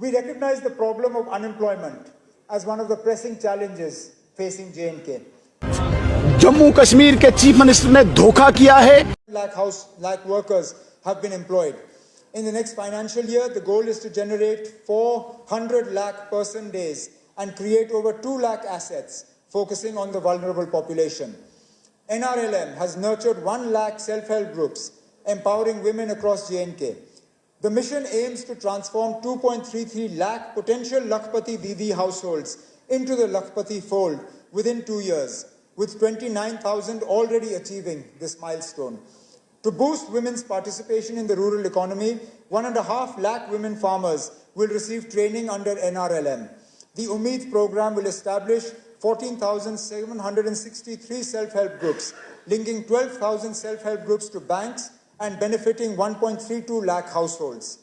We recognize the problem of unemployment as one of the pressing challenges facing J&K. Jammu Kashmir के chief minister ने धोखा किया है. Lakh workers have been employed. In the next financial year, the goal is to generate 400 lakh person days and create over 2 lakh assets, focusing on the vulnerable population. NRLM has nurtured 1 lakh self-help groups, empowering women across J&K. The mission aims to transform 2.33 lakh potential Lakhpati Didi households into the Lakhpati fold within 2 years, with 29,000 already achieving this milestone. To boost women's participation in the rural economy, 1.5 lakh women farmers will receive training under NRLM. The Umeed program will establish 14,763 self-help groups, linking 12,000 self-help groups to banks and benefiting 1.32 lakh households.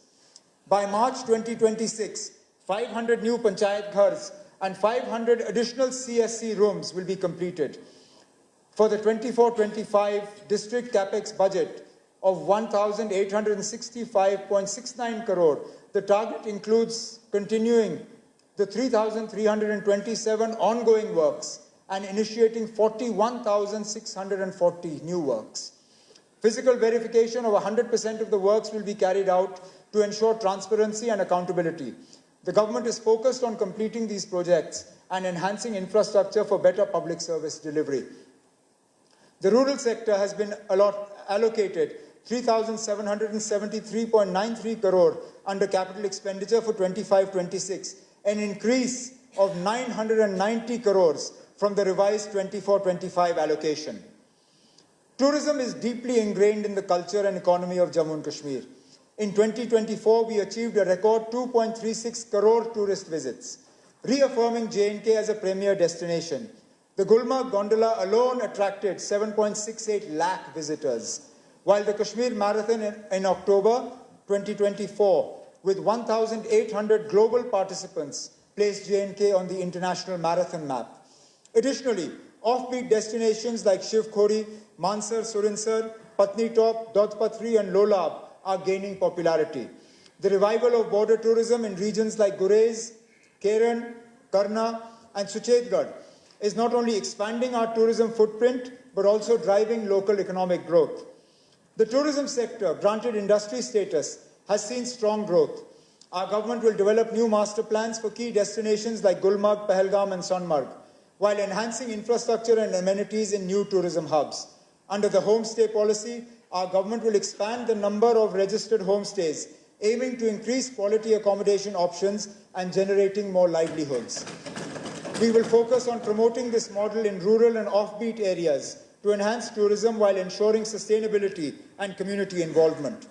By March 2026, 500 new Panchayat Ghars and 500 additional CSC rooms will be completed. For the 24-25 district capex budget of 1,865.69 crore, the target includes continuing the 3,327 ongoing works and initiating 41,640 new works. Physical verification of 100% of the works will be carried out to ensure transparency and accountability. The government is focused on completing these projects and enhancing infrastructure for better public service delivery. The rural sector has been allocated 3,773.93 crore under capital expenditure for 25-26, an increase of 990 crores from the revised 24-25 allocation. Tourism is deeply ingrained in the culture and economy of Jammu and Kashmir. In 2024, we achieved a record 2.36 crore tourist visits, reaffirming J&K as a premier destination. The Gulmarg Gondola alone attracted 7.68 lakh visitors, while the Kashmir Marathon in October 2024, with 1,800 global participants, placed J&K on the international marathon map. Additionally, offbeat destinations like Shiv Khori, Mansar, Surinsar, Patni Top, Dodpatri and Lolab are gaining popularity. The revival of border tourism in regions like Gurez, Keren, Karna and Suchetgarh is not only expanding our tourism footprint, but also driving local economic growth. The tourism sector, granted industry status, has seen strong growth. Our government will develop new master plans for key destinations like Gulmarg, Pahalgam and Sonmarg, while enhancing infrastructure and amenities in new tourism hubs. Under the homestay policy, our government will expand the number of registered homestays, aiming to increase quality accommodation options and generating more livelihoods. We will focus on promoting this model in rural and offbeat areas to enhance tourism while ensuring sustainability and community involvement.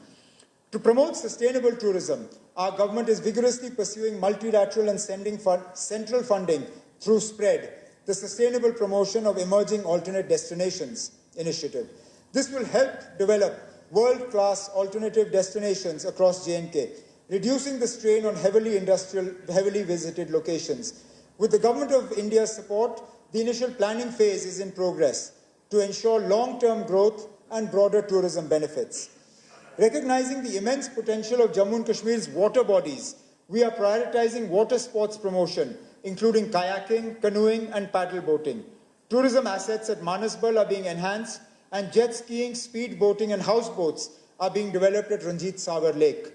To promote sustainable tourism, our government is vigorously pursuing multilateral and central funding through SPREAD, the Sustainable Promotion of Emerging Alternate Destinations initiative. This will help develop world-class alternative destinations across J&K, reducing the strain on heavily visited locations. With the Government of India's support, the initial planning phase is in progress to ensure long-term growth and broader tourism benefits. Recognizing the immense potential of Jammu and Kashmir's water bodies, we are prioritizing water sports promotion, including kayaking, canoeing and paddle boating. Tourism assets at Manasbal are being enhanced, and jet skiing, speed boating and houseboats are being developed at Ranjit Sagar Lake.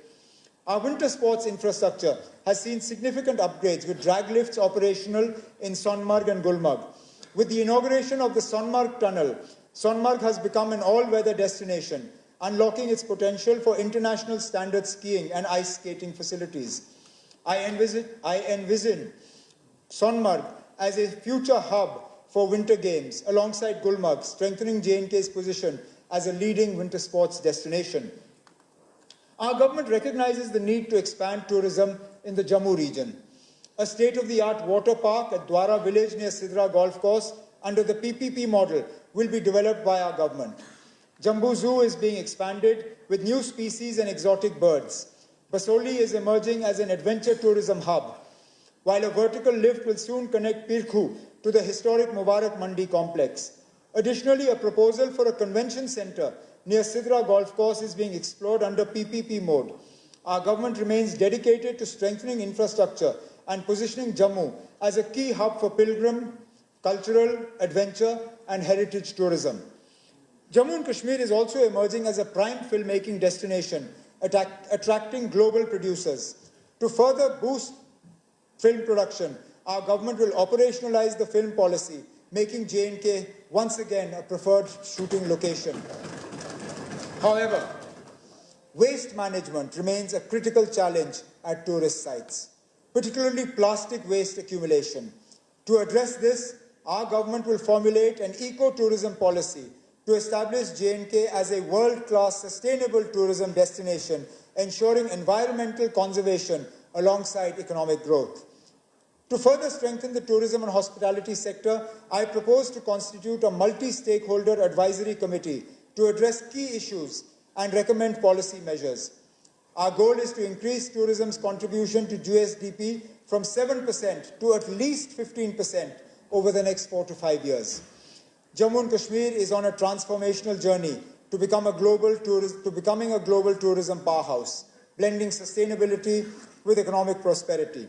Our winter sports infrastructure has seen significant upgrades, with drag lifts operational in Sonmarg and Gulmarg. With the inauguration of the Sonmarg Tunnel, Sonmarg has become an all-weather destination, unlocking its potential for international standard skiing and ice skating facilities. I envision Sonmarg as a future hub for winter games alongside Gulmarg, strengthening J&K's position as a leading winter sports destination. Our government recognizes the need to expand tourism in the Jammu region. A state-of-the-art water park at Dwara village near Sidra Golf Course under the PPP model will be developed by our government. Jambu Zoo is being expanded with new species and exotic birds. Basoli is emerging as an adventure tourism hub, while a vertical lift will soon connect Pirkhu to the historic Mubarak Mandi complex. Additionally, a proposal for a convention center near Sidra Golf Course is being explored under PPP mode. our government remains dedicated to strengthening infrastructure and positioning Jammu as a key hub for pilgrim, cultural, adventure, and heritage tourism. Jammu and Kashmir is also emerging as a prime filmmaking destination, attracting global producers. To further boost film production, our government will operationalize the film policy, making J&K once again a preferred shooting location. However, waste management remains a critical challenge at tourist sites, particularly plastic waste accumulation. To address this, our government will formulate an eco-tourism policy to establish J&K as a world-class sustainable tourism destination, ensuring environmental conservation alongside economic growth. To further strengthen the tourism and hospitality sector, I propose to constitute a multi-stakeholder advisory committee to address key issues and recommend policy measures. Our goal is to increase tourism's contribution to GSDP from 7% to at least 15% over the next 4 to 5 years. Jammu and Kashmir is on a transformational journey to becoming a global tourism powerhouse, blending sustainability with economic prosperity.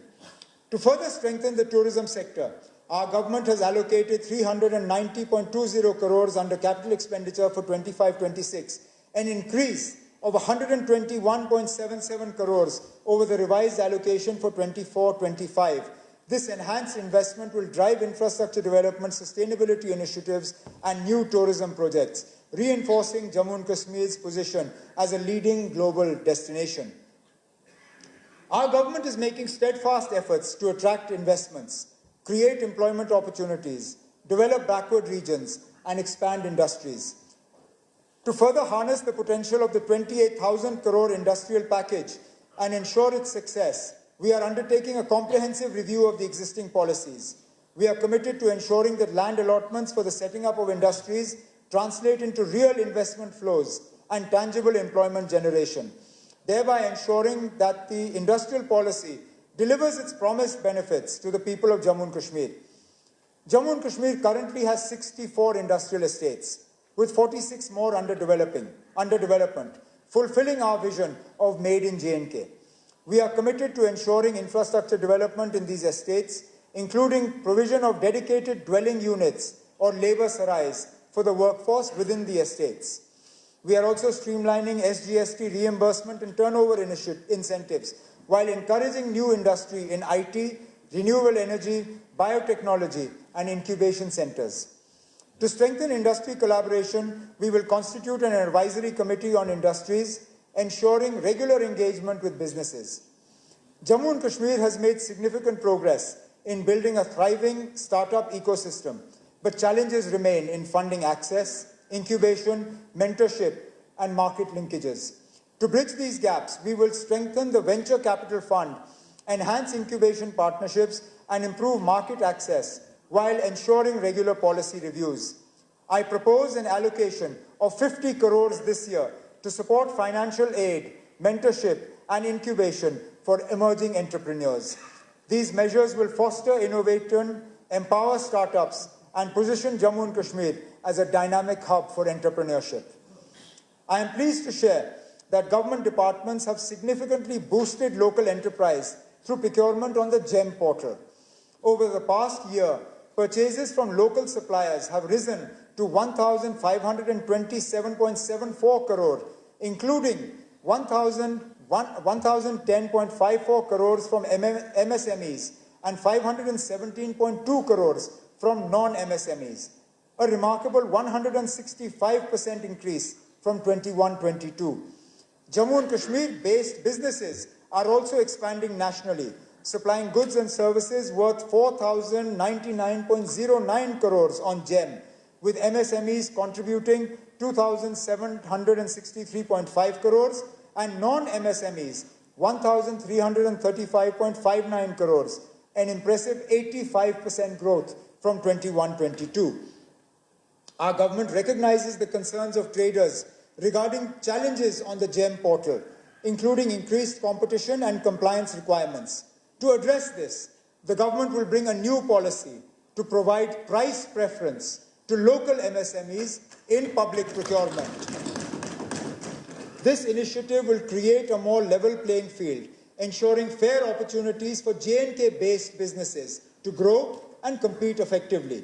To further strengthen the tourism sector, our government has allocated 390.20 crores under capital expenditure for 25-26, an increase of 121.77 crores over the revised allocation for 24-25. This enhanced investment will drive infrastructure development, sustainability initiatives, and new tourism projects, reinforcing Jammu and Kashmir's position as a leading global destination. Our government is making steadfast efforts to attract investments, create employment opportunities, develop backward regions, and expand industries. To further harness the potential of the 28,000 crore industrial package and ensure its success, we are undertaking a comprehensive review of the existing policies. We are committed to ensuring that land allotments for the setting up of industries translate into real investment flows and tangible employment generation, thereby ensuring that the industrial policy delivers its promised benefits to the people of Jammu and Kashmir. Jammu and Kashmir currently has 64 industrial estates, with 46 more under development, fulfilling our vision of Made in J&K. We are committed to ensuring infrastructure development in these estates, including provision of dedicated dwelling units or labor sarais for the workforce within the estates. We are also streamlining SGST reimbursement and turnover incentives while encouraging new industry in IT, renewable energy, biotechnology, and incubation centers. To strengthen industry collaboration, we will constitute an advisory committee on industries, ensuring regular engagement with businesses. Jammu and Kashmir has made significant progress in building a thriving startup ecosystem, but challenges remain in funding access, incubation, mentorship, and market linkages. To bridge these gaps, we will strengthen the venture capital fund, enhance incubation partnerships, and improve market access while ensuring regular policy reviews. I propose an allocation of 50 crores this year to support financial aid, mentorship, and incubation for emerging entrepreneurs. These measures will foster innovation, empower startups, and position Jammu and Kashmir as a dynamic hub for entrepreneurship. I am pleased to share that government departments have significantly boosted local enterprise through procurement on the GEM portal. Over the past year, purchases from local suppliers have risen to 1,527.74 crore, including 1,010.54 crores from MSMEs and 517.2 crores from non-MSMEs, a remarkable 165% increase from 21-22. Jammu and Kashmir-based businesses are also expanding nationally, supplying goods and services worth 4,099.09 crores on GEM, with MSMEs contributing 2,763.5 crores and non-MSMEs 1,335.59 crores, an impressive 85% growth from 21-22. Our government recognizes the concerns of traders regarding challenges on the GEM portal, including increased competition and compliance requirements. To address this, the government will bring a new policy to provide price preference to local MSMEs in public procurement. This initiative will create a more level playing field, ensuring fair opportunities for J&K-based businesses to grow and compete effectively.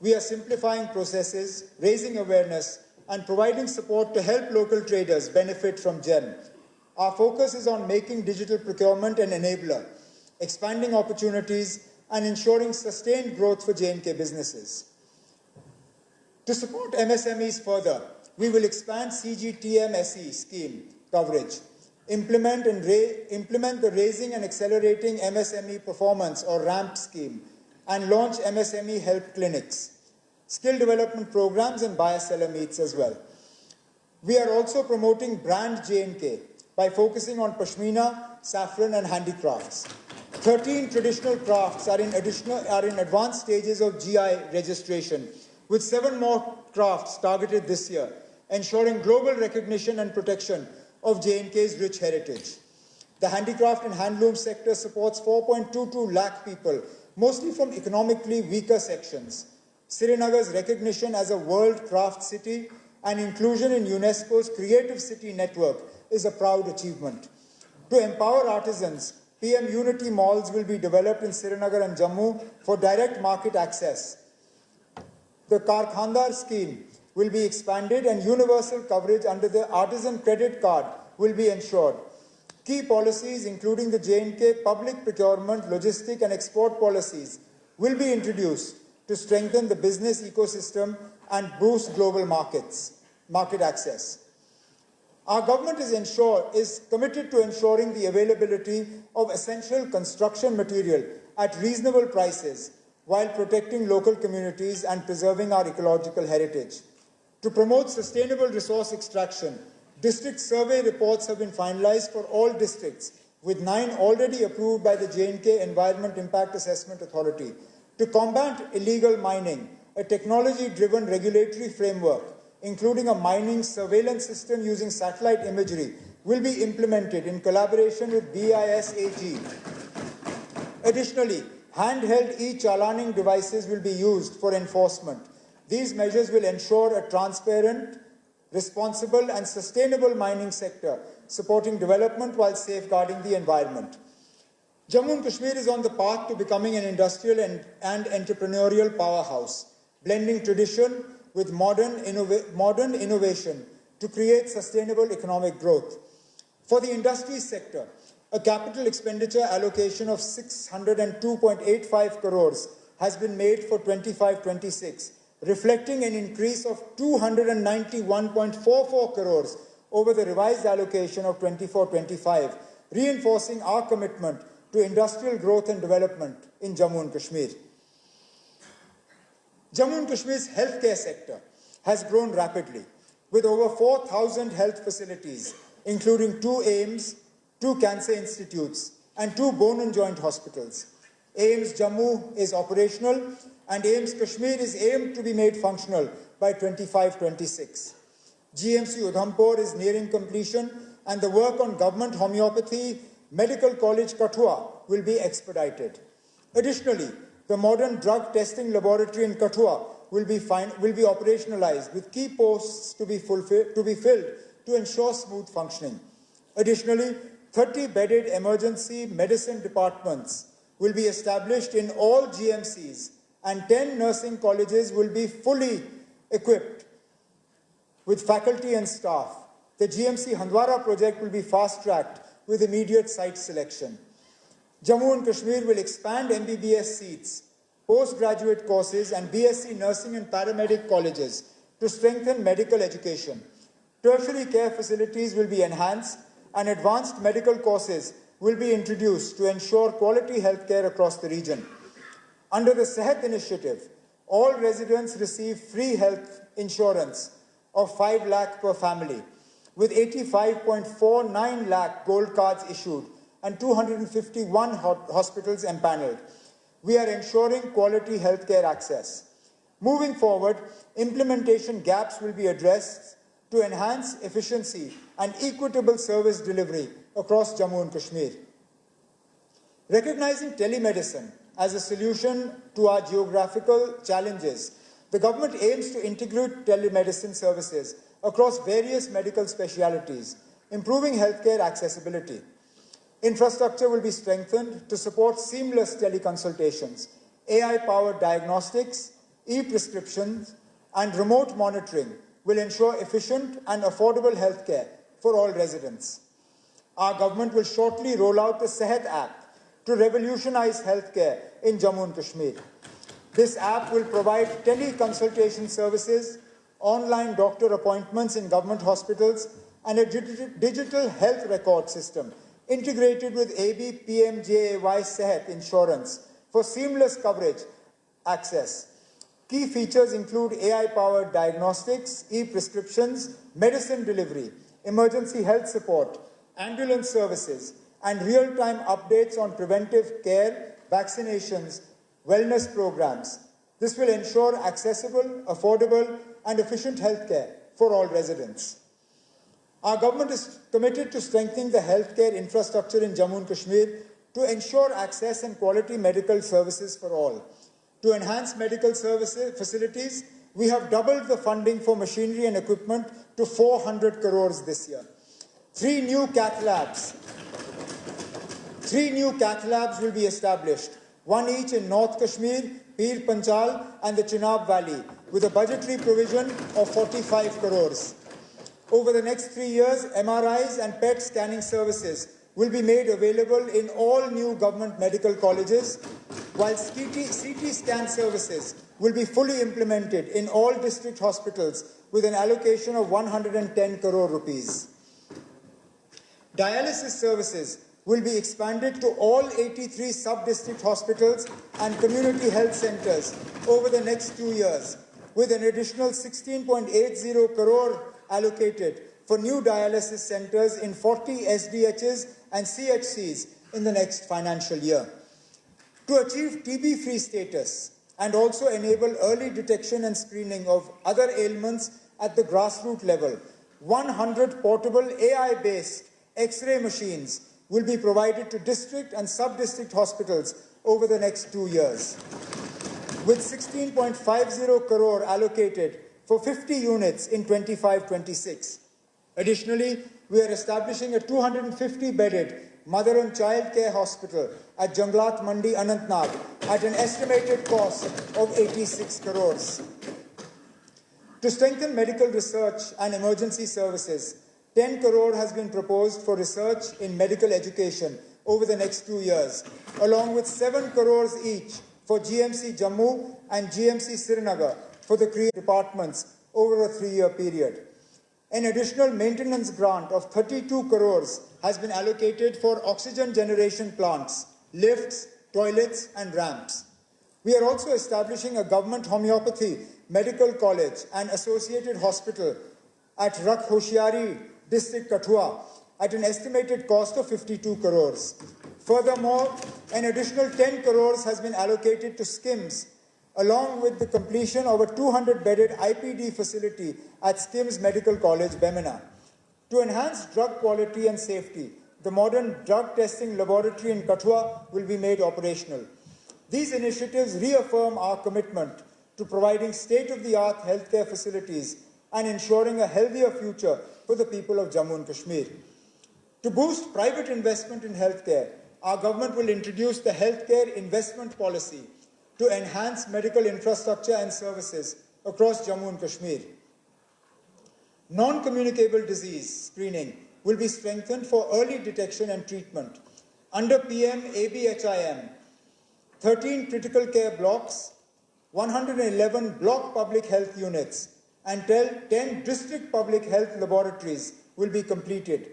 We are simplifying processes, raising awareness, and providing support to help local traders benefit from GEM. Our focus is on making digital procurement an enabler, expanding opportunities, and ensuring sustained growth for J&K businesses. To support MSMEs further, we will expand CGTMSE scheme coverage, implement the Raising and Accelerating MSME Performance or RAMP scheme, and launch MSME help clinics, skill development programs, and buyer-seller meets as well. We are also promoting brand J&K by focusing on Pashmina, saffron, and handicrafts. 13 traditional crafts are in advanced stages of GI registration, with 7 more crafts targeted this year, ensuring global recognition and protection of J&K's rich heritage. The handicraft and handloom sector supports 4.22 lakh people, mostly from economically weaker sections. Srinagar's recognition as a world craft city and inclusion in UNESCO's Creative City Network is a proud achievement. To empower artisans, PM Unity malls will be developed in Srinagar and Jammu for direct market access. The Karkhandar scheme will be expanded and universal coverage under the Artisan Credit Card will be ensured. Key policies, including the J&K public procurement, logistic and export policies, will be introduced to strengthen the business ecosystem and boost global market access. Our government is committed to ensuring the availability of essential construction material at reasonable prices while protecting local communities and preserving our ecological heritage. To promote sustainable resource extraction, district survey reports have been finalized for all districts, with 9 already approved by the J&K Environment Impact Assessment Authority. To combat illegal mining, a technology-driven regulatory framework, including a mining surveillance system using satellite imagery, will be implemented in collaboration with BISAG. Additionally, handheld e-chalaning devices will be used for enforcement. These measures will ensure a transparent, responsible and sustainable mining sector, supporting development while safeguarding the environment. Jammu and Kashmir is on the path to becoming an industrial and entrepreneurial powerhouse, blending tradition with modern innovation to create sustainable economic growth. For the industry sector, a capital expenditure allocation of 602.85 crores has been made for 25-26, reflecting an increase of 291.44 crores over the revised allocation of 24-25, reinforcing our commitment to industrial growth and development in Jammu and Kashmir. Jammu and Kashmir's healthcare sector has grown rapidly, with over 4,000 health facilities, including 2 AIIMS, 2 cancer institutes, and 2 bone and joint hospitals. AIIMS Jammu is operational, and AIIMS Kashmir is aimed to be made functional by 25-26. GMC Udhampur is nearing completion, and the work on government homeopathy Medical College Kathua will be expedited. Additionally, the modern drug testing laboratory in Kathua will be operationalized, with key posts to be filled to ensure smooth functioning. Additionally, 30-bedded emergency medicine departments will be established in all GMCs, and 10 nursing colleges will be fully equipped with faculty and staff. The GMC Handwara project will be fast-tracked with immediate site selection. Jammu and Kashmir will expand MBBS seats, postgraduate courses, and BSc nursing and paramedic colleges to strengthen medical education. Tertiary care facilities will be enhanced, and advanced medical courses will be introduced to ensure quality healthcare across the region. Under the Sehat initiative, all residents receive free health insurance of 5 lakh per family, with 85.49 lakh gold cards issued and 251 hospitals empaneled. We are ensuring quality healthcare access. Moving forward, implementation gaps will be addressed to enhance efficiency and equitable service delivery across Jammu and Kashmir. Recognizing telemedicine as a solution to our geographical challenges, the government aims to integrate telemedicine services across various medical specialities, improving healthcare accessibility. Infrastructure will be strengthened to support seamless teleconsultations, AI-powered diagnostics, e-prescriptions, and remote monitoring will ensure efficient and affordable healthcare for all residents. Our government will shortly roll out the Sehat app to revolutionize healthcare in Jammu and Kashmir. This app will provide teleconsultation services, online doctor appointments in government hospitals, and a digital health record system integrated with AB PMJAY Sehat insurance for seamless coverage access. Key features include AI-powered diagnostics, e-prescriptions, medicine delivery, emergency health support, ambulance services, and real-time updates on preventive care, vaccinations, wellness programs. This will ensure accessible, affordable, and efficient healthcare for all residents. Our government is committed to strengthening the healthcare infrastructure in Jammu and Kashmir to ensure access and quality medical services for all. To enhance medical services facilities, we have doubled the funding for machinery and equipment to 400 crores this year. Three new cath labs will be established, one each in North Kashmir, Pir Panchal, and the Chenab Valley, with a budgetary provision of 45 crores. Over the next 3 years, MRIs and PET scanning services will be made available in all new government medical colleges, while CT scan services will be fully implemented in all district hospitals with an allocation of 110 crore rupees. Dialysis services will be expanded to all 83 sub-district hospitals and community health centers over the next 2 years, with an additional 16.80 crore allocated for new dialysis centers in 40 SDHs and CHCs in the next financial year. To achieve TB-free status and also enable early detection and screening of other ailments at the grassroots level, 100 portable AI-based X-ray machines will be provided to district and sub-district hospitals over the next 2 years. With 16.50 crore allocated for 50 units in 25-26. Additionally, we are establishing a 250-bedded mother and child care hospital at Janglat Mandi, Anantnag at an estimated cost of 86 crores. To strengthen medical research and emergency services, 10 crore has been proposed for research in medical education over the next 2 years, along with 7 crores each for GMC Jammu and GMC Srinagar for the creative departments over a 3-year period. An additional maintenance grant of 32 crores has been allocated for oxygen generation plants, lifts, toilets, and ramps. We are also establishing a government homeopathy medical college and associated hospital at Rakh Hoshiari, district Kathua, at an estimated cost of 52 crores. Furthermore, an additional 10 crores has been allocated to SKIMS, along with the completion of a 200-bedded IPD facility at SKIMS Medical College, Bemina. To enhance drug quality and safety, the modern drug testing laboratory in Kathua will be made operational. These initiatives reaffirm our commitment to providing state-of-the-art healthcare facilities and ensuring a healthier future for the people of Jammu and Kashmir. To boost private investment in healthcare, our government will introduce the Healthcare Investment Policy to enhance medical infrastructure and services across Jammu and Kashmir. Non-communicable disease screening will be strengthened for early detection and treatment. Under PM ABHIM, 13 critical care blocks, 111 block public health units, and 10 district public health laboratories will be completed.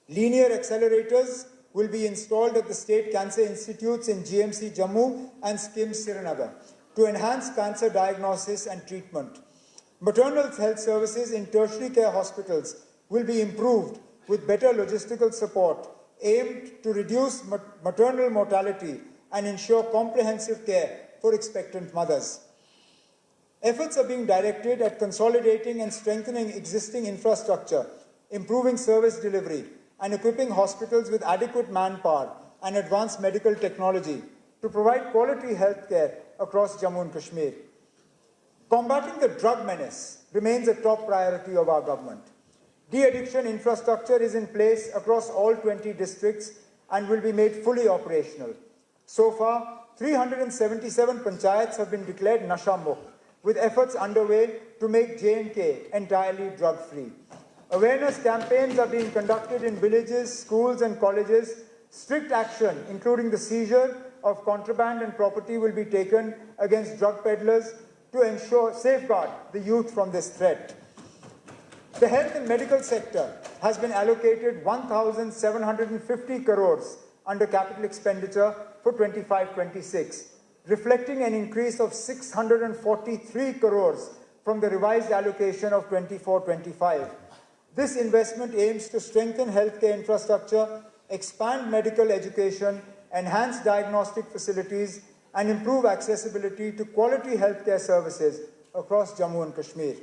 Linear accelerators will be installed at the State Cancer Institutes in GMC Jammu and SKIMS Srinagar to enhance cancer diagnosis and treatment. Maternal health services in tertiary care hospitals will be improved with better logistical support aimed to reduce maternal mortality and ensure comprehensive care for expectant mothers. Efforts are being directed at consolidating and strengthening existing infrastructure, improving service delivery, and equipping hospitals with adequate manpower and advanced medical technology to provide quality health care across Jammu and Kashmir. Combating the drug menace remains a top priority of our government. De-addiction infrastructure is in place across all 20 districts and will be made fully operational. So far, 377 panchayats have been declared Nasha Mukt, with efforts underway to make J&K entirely drug-free. Awareness campaigns are being conducted in villages, schools and colleges. Strict action, including the seizure of contraband and property, will be taken against drug peddlers to safeguard the youth from this threat. The health and medical sector has been allocated 1,750 crores under capital expenditure for 25-26, reflecting an increase of 643 crores from the revised allocation of 24-25. This investment aims to strengthen healthcare infrastructure, expand medical education, enhance diagnostic facilities, and improve accessibility to quality healthcare services across Jammu and Kashmir.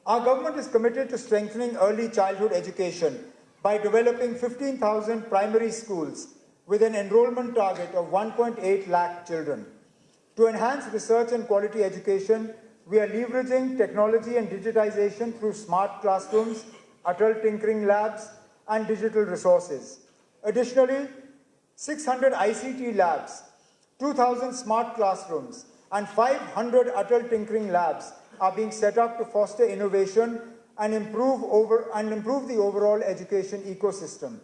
Our government is committed to strengthening early childhood education by developing 15,000 primary schools with an enrollment target of 1.8 lakh children. To enhance research and quality education, we are leveraging technology and digitization through smart classrooms, Atal Tinkering Labs, and digital resources. Additionally, 600 ICT labs, 2,000 smart classrooms, and 500 Atal Tinkering Labs are being set up to foster innovation and improve the overall education ecosystem.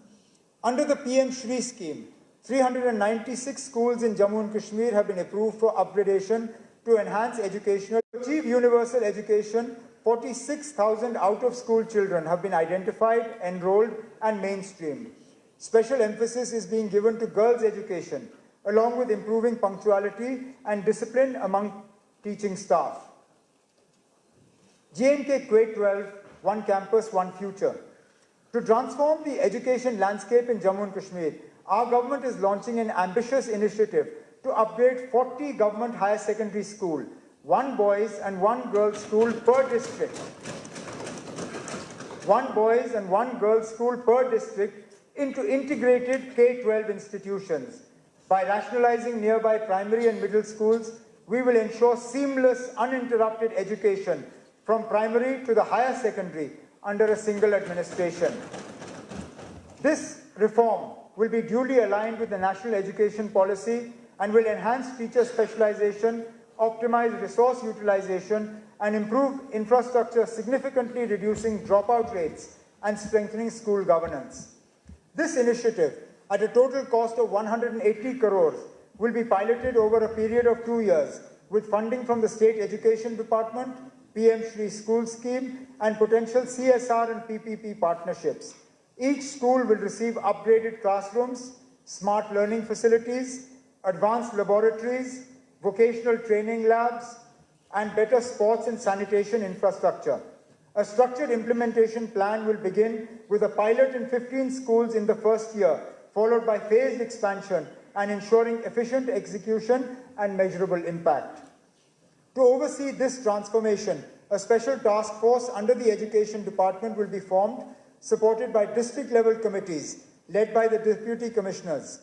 Under the PM Shri scheme, 396 schools in Jammu and Kashmir have been approved for upgradation to enhance educational. To achieve universal education, 46,000 out-of-school children have been identified, enrolled, and mainstreamed. Special emphasis is being given to girls' education, along with improving punctuality and discipline among teaching staff. J&K Quake 12, One Campus, One Future. To transform the education landscape in Jammu and Kashmir, our government is launching an ambitious initiative to upgrade 40 government higher secondary schools, one boys and one girls school per district. One boys and one girls school per district into integrated K-12 institutions. By rationalizing nearby primary and middle schools, we will ensure seamless, uninterrupted education from primary to the higher secondary under a single administration. This reform will be duly aligned with the National Education Policy and will enhance teacher specialization, optimize resource utilization, and improve infrastructure, significantly reducing dropout rates and strengthening school governance. This initiative, at a total cost of 180 crores, will be piloted over a period of 2 years with funding from the State Education Department, PM Shri School Scheme, and potential CSR and PPP partnerships. Each school will receive upgraded classrooms, smart learning facilities, advanced laboratories, vocational training labs, and better sports and sanitation infrastructure. A structured implementation plan will begin with a pilot in 15 schools in the first year, followed by phased expansion and ensuring efficient execution and measurable impact. To oversee this transformation, a special task force under the Education Department will be formed, supported by district-level committees led by the Deputy Commissioners.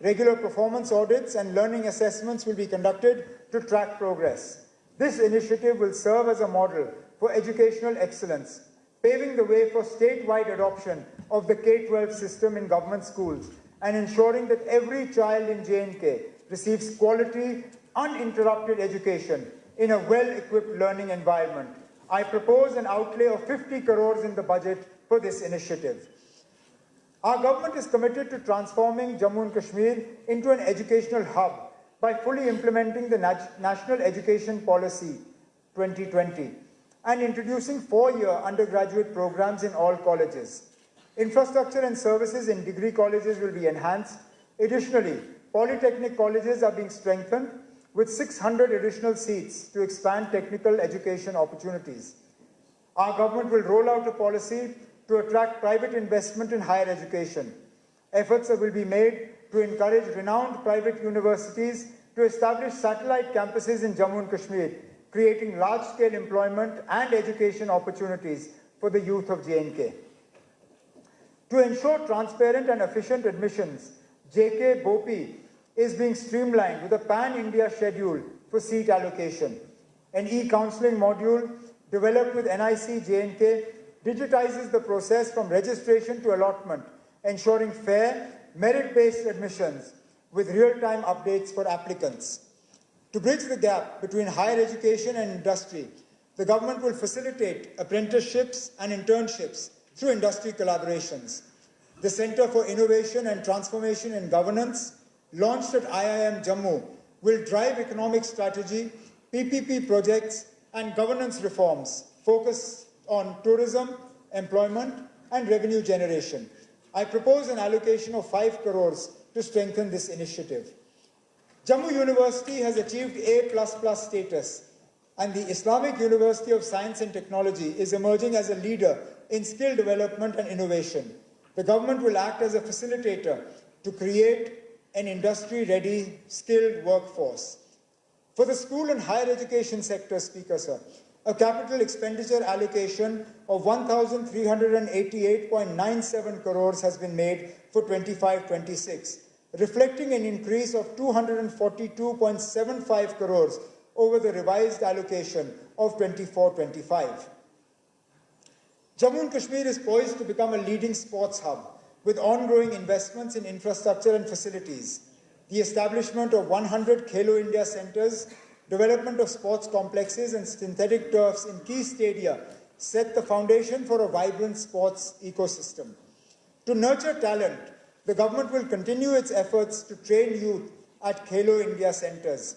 Regular performance audits and learning assessments will be conducted to track progress. This initiative will serve as a model for educational excellence, paving the way for statewide adoption of the K-12 system in government schools and ensuring that every child in J&K receives quality, uninterrupted education in a well-equipped learning environment. I propose an outlay of 50 crores in the budget for this initiative. Our government is committed to transforming Jammu and Kashmir into an educational hub by fully implementing the National Education Policy 2020 and introducing 4-year undergraduate programs in all colleges. Infrastructure and services in degree colleges will be enhanced. Additionally, polytechnic colleges are being strengthened with 600 additional seats to expand technical education opportunities. Our government will roll out a policy to attract private investment in higher education. Efforts will be made to encourage renowned private universities to establish satellite campuses in Jammu and Kashmir, creating large-scale employment and education opportunities for the youth of J&K. To ensure transparent and efficient admissions, JK BOPI is being streamlined with a pan-India schedule for seat allocation. An e-counseling module developed with NIC J&K digitizes the process from registration to allotment, ensuring fair, merit-based admissions with real-time updates for applicants. To bridge the gap between higher education and industry, the government will facilitate apprenticeships and internships through industry collaborations. The Center for Innovation and Transformation in Governance, launched at IIM Jammu, will drive economic strategy, PPP projects, and governance reforms focused on tourism, employment, and revenue generation. I propose an allocation of 5 crores to strengthen this initiative. Jammu University has achieved A++ status, and the Islamic University of Science and Technology is emerging as a leader in skill development and innovation. The government will act as a facilitator to create an industry-ready, skilled workforce. For the school and higher education sector, Speaker Sir, a capital expenditure allocation of 1,388.97 crores has been made for 25-26, reflecting an increase of 242.75 crores over the revised allocation of 24-25. Jammu and Kashmir is poised to become a leading sports hub with ongoing investments in infrastructure and facilities. The establishment of 100 Khelo India centers, development of sports complexes and synthetic turfs in key stadia set the foundation for a vibrant sports ecosystem. To nurture talent, the government will continue its efforts to train youth at Khelo India centers,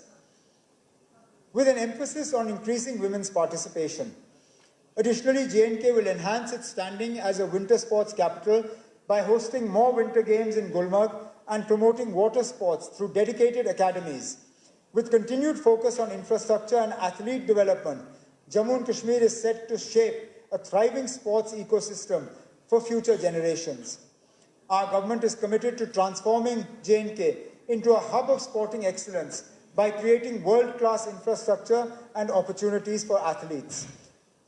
with an emphasis on increasing women's participation. Additionally, J&K will enhance its standing as a winter sports capital by hosting more winter games in Gulmarg and promoting water sports through dedicated academies. With continued focus on infrastructure and athlete development, Jammu and Kashmir is set to shape a thriving sports ecosystem for future generations. Our government is committed to transforming J&K into a hub of sporting excellence by creating world-class infrastructure and opportunities for athletes.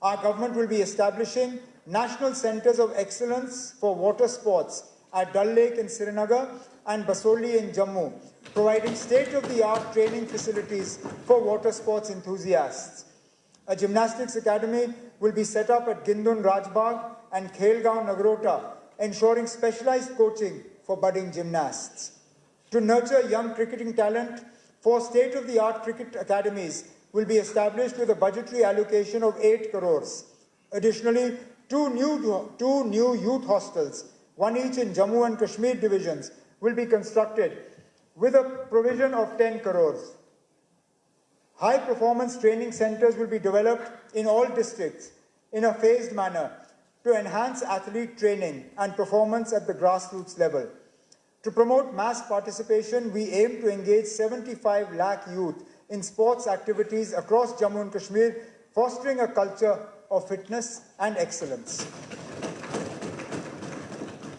Our government will be establishing national centers of excellence for water sports at Dal Lake in Srinagar and Basoli in Jammu, providing state-of-the-art training facilities for water sports enthusiasts. A gymnastics academy will be set up at Gindun Rajbagh and Khelgaon Nagrota, ensuring specialized coaching for budding gymnasts. To nurture young cricketing talent, 4 state-of-the-art cricket academies will be established with a budgetary allocation of 8 crores. Additionally, two new youth hostels, one each in Jammu and Kashmir divisions, will be constructed with a provision of 10 crores. High-performance training centers will be developed in all districts in a phased manner to enhance athlete training and performance at the grassroots level. To promote mass participation, we aim to engage 75 lakh youth in sports activities across Jammu and Kashmir, fostering a culture of fitness and excellence.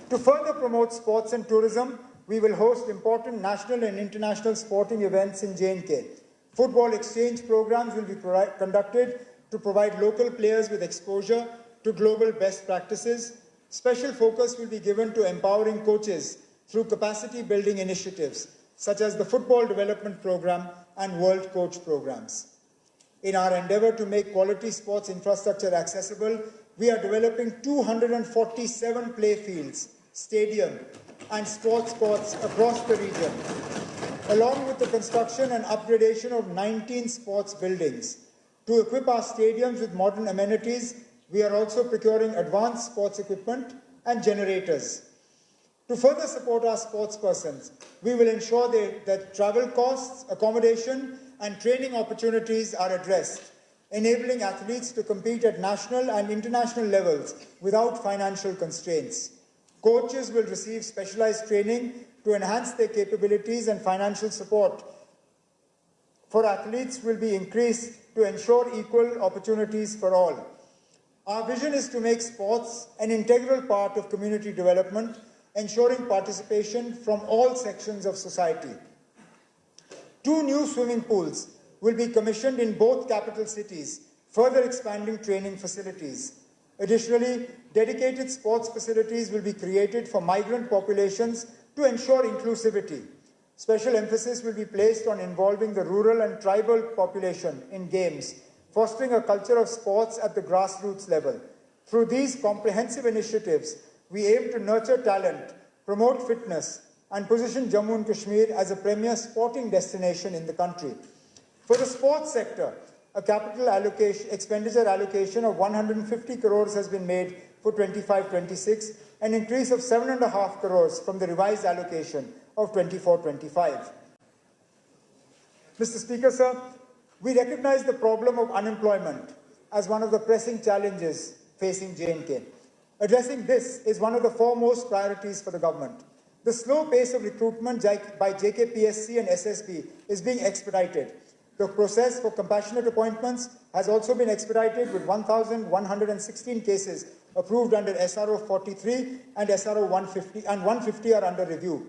To further promote sports and tourism, we will host important national and international sporting events in J&K. Football exchange programs will be conducted to provide local players with exposure to global best practices. Special focus will be given to empowering coaches through capacity building initiatives, such as the Football Development Program and World Coach programs. In our endeavor to make quality sports infrastructure accessible, we are developing 247 play fields, stadium, and sports courts across the region, along with the construction and upgradation of 19 sports buildings. To equip our stadiums with modern amenities, we are also procuring advanced sports equipment and generators. To further support our sportspersons, we will ensure that travel costs, accommodation, and training opportunities are addressed, enabling athletes to compete at national and international levels without financial constraints. Coaches will receive specialized training to enhance their capabilities, and financial support for athletes will be increased to ensure equal opportunities for all. Our vision is to make sports an integral part of community development, ensuring participation from all sections of society. 2 new swimming pools will be commissioned in both capital cities, further expanding training facilities. Additionally, dedicated sports facilities will be created for migrant populations to ensure inclusivity. Special emphasis will be placed on involving the rural and tribal population in games, fostering a culture of sports at the grassroots level. Through these comprehensive initiatives, we aim to nurture talent, promote fitness, and position Jammu and Kashmir as a premier sporting destination in the country. For the sports sector, a capital expenditure allocation of 150 crores has been made for 25-26, an increase of 7.5 crores from the revised allocation of 24-25. Mr. Speaker, sir, we recognize the problem of unemployment as one of the pressing challenges facing J&K. Addressing this is one of the foremost priorities for the government. The slow pace of recruitment by JKPSC and SSB is being expedited. The process for compassionate appointments has also been expedited, with 1,116 cases approved under SRO 43 and SRO 150, and 150 are under review.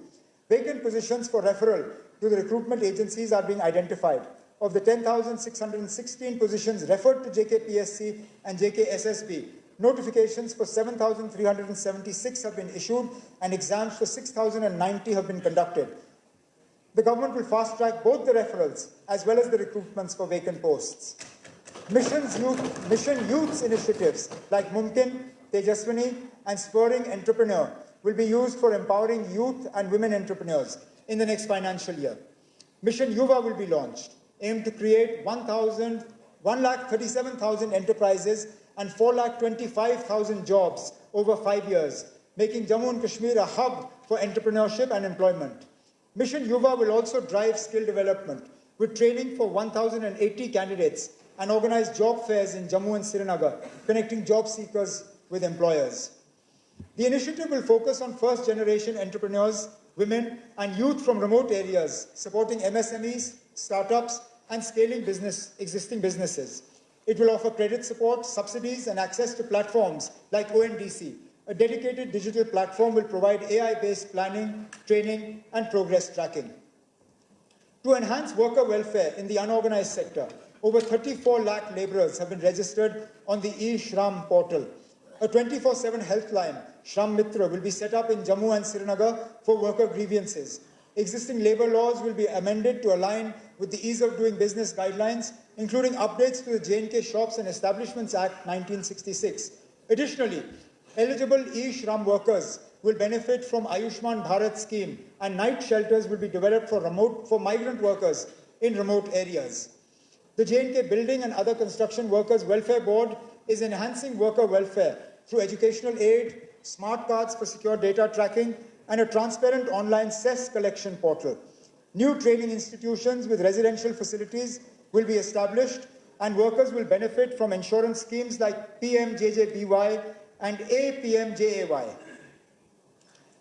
Vacant positions for referral to the recruitment agencies are being identified. Of the 10,616 positions referred to JKPSC and JKSSB, notifications for 7,376 have been issued and exams for 6,090 have been conducted. The government will fast-track both the referrals as well as the recruitments for vacant posts. Mission Youth's initiatives like Mumkin, Tejaswini, and Spurring Entrepreneur will be used for empowering youth and women entrepreneurs in the next financial year. Mission Yuva will be launched, aimed to create 1,37,000 enterprises and 4,25,000 jobs over 5 years, making Jammu and Kashmir a hub for entrepreneurship and employment. Mission Yuva will also drive skill development with training for 1,080 candidates and organize job fairs in Jammu and Srinagar, connecting job seekers with employers. The initiative will focus on first-generation entrepreneurs, women, and youth from remote areas, supporting MSMEs, startups, and scaling existing businesses. It will offer credit support, subsidies, and access to platforms like ONDC. A dedicated digital platform will provide AI-based planning, training, and progress tracking. To enhance worker welfare in the unorganized sector, over 34 lakh laborers have been registered on the e-Shram portal. A 24/7 helpline, Shram Mitra, will be set up in Jammu and Srinagar for worker grievances. Existing labor laws will be amended to align with the Ease of Doing Business guidelines, including updates to the J&K Shops and Establishments Act 1966. Additionally, eligible e-Shram workers will benefit from Ayushman Bharat scheme, and night shelters will be developed for migrant workers in remote areas. The J&K Building and Other Construction Workers Welfare Board is enhancing worker welfare through educational aid, smart cards for secure data tracking, and a transparent online cess collection portal. New training institutions with residential facilities will be established, and workers will benefit from insurance schemes like PMJJBY and APMJAY.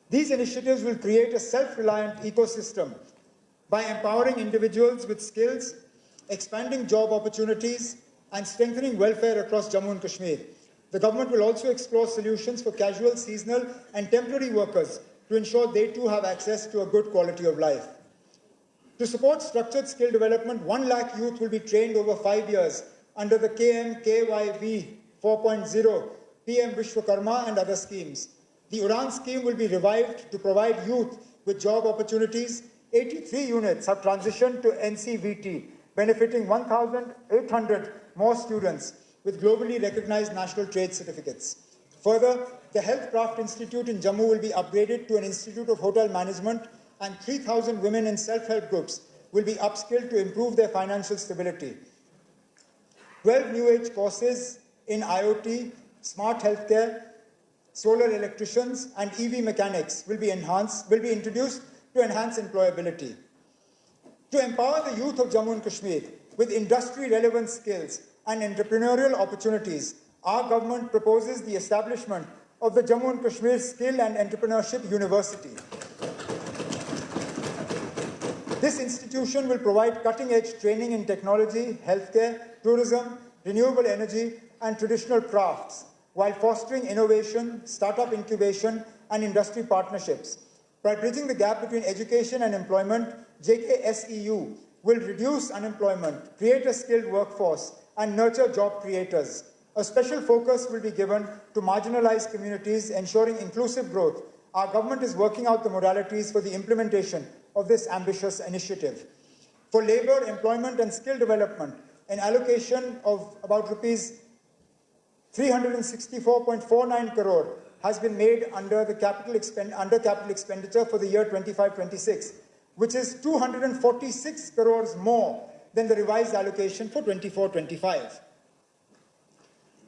These initiatives will create a self-reliant ecosystem by empowering individuals with skills, expanding job opportunities, and strengthening welfare across Jammu and Kashmir. The government will also explore solutions for casual, seasonal, and temporary workers to ensure they too have access to a good quality of life. To support structured skill development, 1 lakh youth will be trained over 5 years under the KMKYV 4.0, PM Vishwakarma, and other schemes. The UDAN scheme will be revived to provide youth with job opportunities. 83 units have transitioned to NCVT, benefiting 1,800 more students with globally recognized national trade certificates. Further, the Health Craft Institute in Jammu will be upgraded to an Institute of Hotel Management, and 3,000 women in self-help groups will be upskilled to improve their financial stability. 12 new age courses in IoT, smart healthcare, solar electricians, and EV mechanics will be introduced to enhance employability. To empower the youth of Jammu and Kashmir with industry-relevant skills and entrepreneurial opportunities, our government proposes the establishment of the Jammu and Kashmir Skill and Entrepreneurship University. This institution will provide cutting-edge training in technology, healthcare, tourism, renewable energy, and traditional crafts, while fostering innovation, startup incubation, and industry partnerships. By bridging the gap between education and employment, JKSEU will reduce unemployment, create a skilled workforce, and nurture job creators. A special focus will be given to marginalized communities, ensuring inclusive growth. Our government is working out the modalities for the implementation of this ambitious initiative. For labor, employment, and skill development, an allocation of about rupees 364.49 crore has been made under capital expenditure for the year 25-26, which is 246 crores more than the revised allocation for 24-25.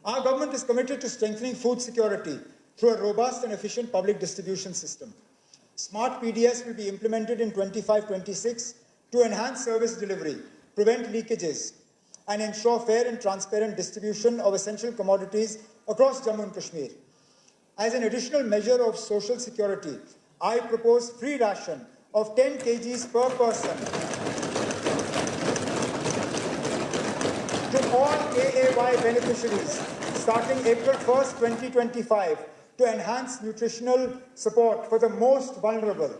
Our government is committed to strengthening food security through a robust and efficient public distribution system. Smart PDS will be implemented in 25-26 to enhance service delivery, prevent leakages, and ensure fair and transparent distribution of essential commodities across Jammu and Kashmir. As an additional measure of social security, I propose free ration of 10 kgs per person to all AAY beneficiaries starting April 1st, 2025 to enhance nutritional support for the most vulnerable.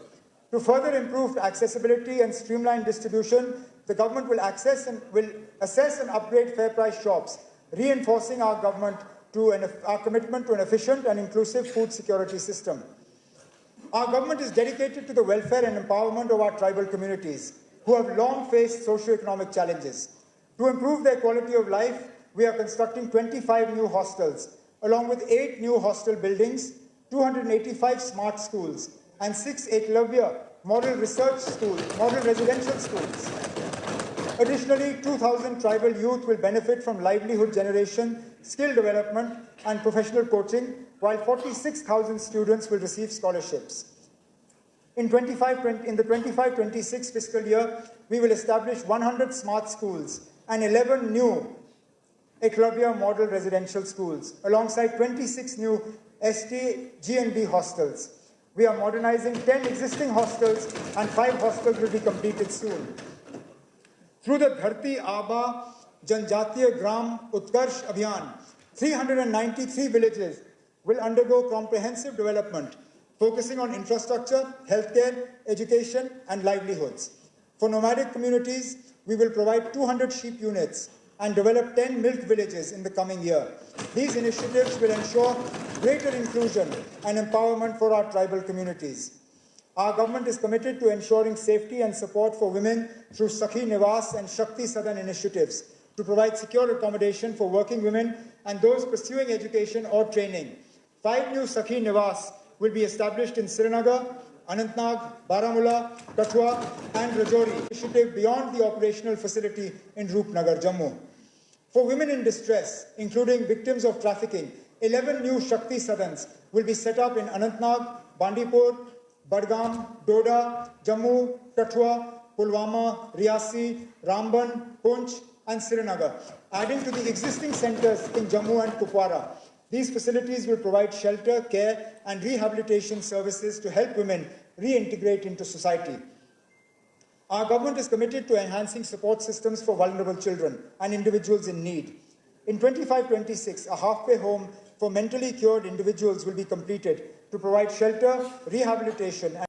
To further improve accessibility and streamline distribution, the government will assess and upgrade fair price shops, reinforcing our commitment to an efficient and inclusive food security system. Our government is dedicated to the welfare and empowerment of our tribal communities, who have long faced socio-economic challenges. To improve their quality of life, we are constructing 25 new hostels, along with 8 new hostel buildings, 285 smart schools, and 6 Eklavya model residential schools. Additionally, 2,000 tribal youth will benefit from livelihood generation, skill development, and professional coaching, while 46,000 students will receive scholarships. In the 25-26 fiscal year, we will establish 100 smart schools and 11 new Eklavya model residential schools, alongside 26 new ST GNB hostels. We are modernizing 10 existing hostels, and 5 hostels will be completed soon. Through the Dharti Aba Janjatiya Gram Utkarsh Abhiyan, 393 villages will undergo comprehensive development, focusing on infrastructure, healthcare, education, and livelihoods. For nomadic communities, we will provide 200 sheep units and develop 10 milk villages in the coming year. These initiatives will ensure greater inclusion and empowerment for our tribal communities. Our government is committed to ensuring safety and support for women through Sakhi Niwas and Shakti Sadan initiatives to provide secure accommodation for working women and those pursuing education or training. 5 new Sakhi Niwas will be established in Srinagar, Anantnag, Baramulla, Kathua, and Rajouri, initiative beyond the operational facility in Roopnagar, Jammu. For women in distress, including victims of trafficking, 11 new Shakti Sadans will be set up in Anantnag, Bandipur, Badgam, Doda, Jammu, Kathua, Pulwama, Riasi, Ramban, Poonch, and Srinagar, adding to the existing centers in Jammu and Kupwara. These facilities will provide shelter, care, and rehabilitation services to help women reintegrate into society. Our government is committed to enhancing support systems for vulnerable children and individuals in need. In 25-26, a halfway home for mentally cured individuals will be completed to provide shelter, rehabilitation, and